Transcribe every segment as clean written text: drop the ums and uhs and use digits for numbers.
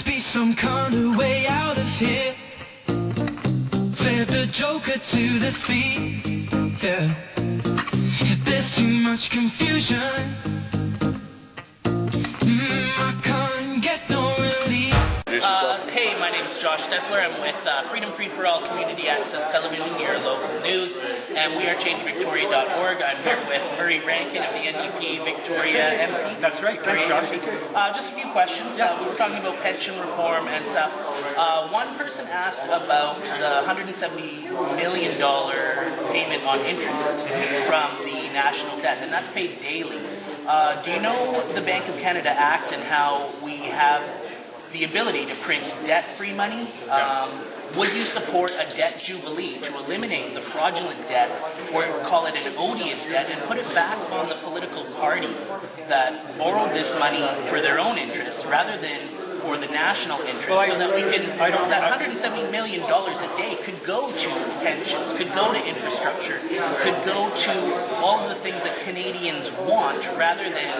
must be some kind of way out of here, said the joker to the thief. Yeah, there's too much confusion. I can't get no relief. Hey, my name is Josh Steffler. I'm with Freedom Free for All Community Access Television, your local news, and we are ChangeVictoria.org. I'm here with Rankin of the NDP Victoria MP. That's right. Thanks, Josh. Just a few questions. We were talking about pension reform and stuff. One person asked about the $170 million payment on interest from the national debt, and that's paid daily. Do you know the Bank of Canada Act and how we have the ability to print debt-free money? Would you support a debt jubilee to eliminate the fraudulent debt, or call it an odious debt, and put it back on the political parties that borrowed this money for their own interests rather than for the national interest, so that we can, that $170 million a day could go to pensions, could go to infrastructure, could go to all of the things that Canadians want rather than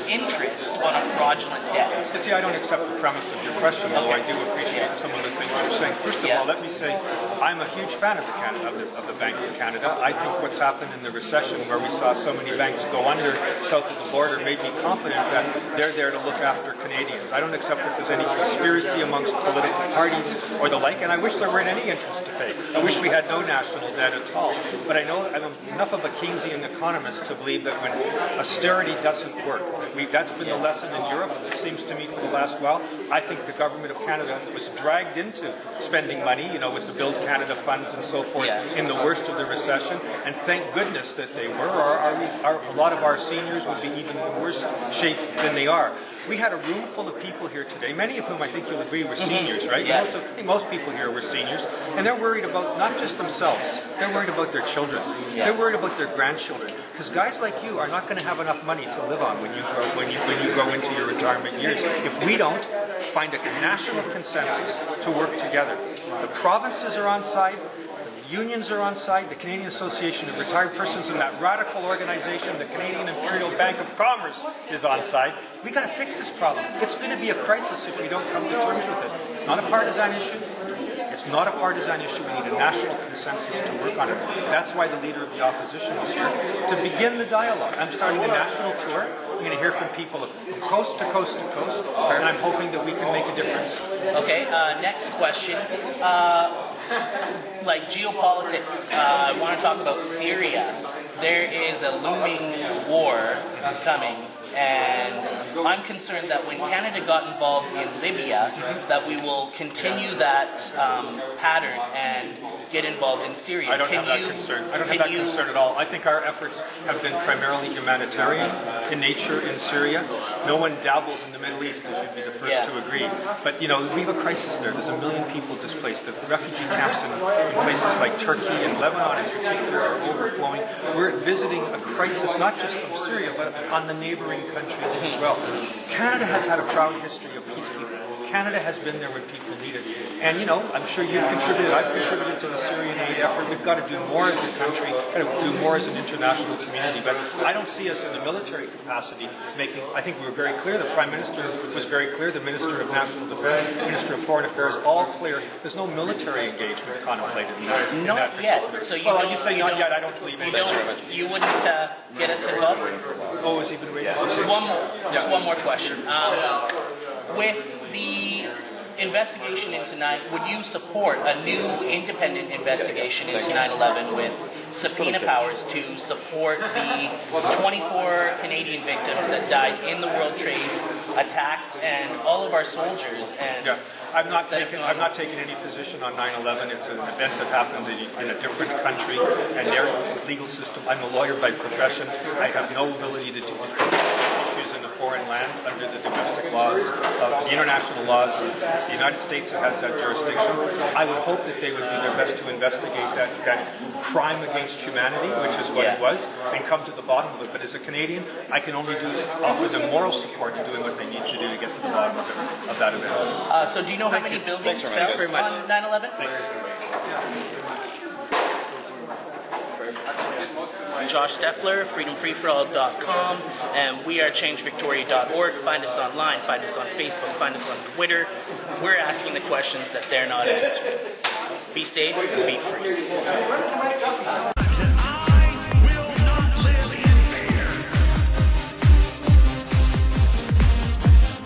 interest on a fraudulent debt. You see, I don't accept the premise of your question, although I do appreciate some of the things you're saying. First of all, let me say I'm a huge fan of the Bank of Canada. I think what's happened in the recession, where we saw so many banks go under south of the border, made me confident that they're there to look after Canadians. I don't accept that there's any conspiracy amongst political parties or the like, and I wish there weren't any interest to pay. I wish we had no national debt at all. But I know I'm enough of a Keynesian economist to believe that when austerity doesn't work, that's been the lesson in Europe, it seems to me, for the last while. I think the government of Canada was dragged into spending money, with the Build Canada funds and so forth, in the worst of the recession, and thank goodness that they were, or a lot of our seniors would be even in worse shape than they are. We had a room full of people here today, many of whom I think you'll agree were seniors, right? I think most people here were seniors, and they're worried about not just themselves, they're worried about their children, they're worried about their grandchildren, because guys like you are not going to have enough money to live on when you grow into your retirement years if we don't find a national consensus to work together. The provinces are on side, unions are on side, the Canadian Association of Retired Persons, and that radical organization, the Canadian Imperial Bank of Commerce, is on side. We got to fix this problem. It's going to be a crisis if we don't come to terms with it. It's not a partisan issue. It's not a partisan issue. We need a national consensus to work on it. That's why the leader of the opposition is here, to begin the dialogue. I'm starting a national tour. I'm going to hear from people from coast to coast to coast, and I'm hoping that we can make a difference. Okay, next question. Like geopolitics, I want to talk about Syria. There is a looming war coming, and I'm concerned that when Canada got involved in Libya, that we will continue that pattern and get involved in Syria. I don't have that concern. I don't have that concern at all. I think our efforts have been primarily humanitarian in nature in Syria. No one dabbles in the Middle East, as you'd be the first to agree. But, we have a crisis there. There's 1 million people displaced. The refugee camps in places like Turkey and Lebanon in particular are overflowing. We're visiting a crisis not just from Syria, but on the neighboring countries as well. Canada has had a proud history of peacekeeping. Canada has been there when people need it. And, I'm sure you've contributed, I've contributed to the Syrian aid effort. We've got to do more as a country, got to do more as an international community. But I don't see us in the military capacity making, I think we were very clear, the Prime Minister was very clear, the Minister of National Defense, Minister of Foreign Affairs, all clear. There's no military engagement contemplated in that. Not yet. So you you say not yet, I don't believe it. You wouldn't get us involved? Oh, is he been waiting? One more, just one more question. With the investigation into would you support a new independent investigation into 9/11 with subpoena powers to support the 24 Canadian victims that died in the World Trade attacks and all of our soldiers? And I'm not taking any position on 9/11. It's an event that happened in a different country and their legal system. I'm a lawyer by profession. I have no ability to do issues in a foreign land under the domestic laws, the international laws. It's the United States that has that jurisdiction. I would hope that they would do their best to investigate that crime against humanity, which is what it was, and come to the bottom of it. But as a Canadian, I can only offer them moral support in doing what they need to do to get to the bottom of that event. So do you know how many buildings fell on 9/11? Thanks. Josh Steffler, freedomfreeforall.com, and wearechange.victoria.org. Find us online, find us on Facebook, find us on Twitter. We're asking the questions that they're not answering. Be safe and be free.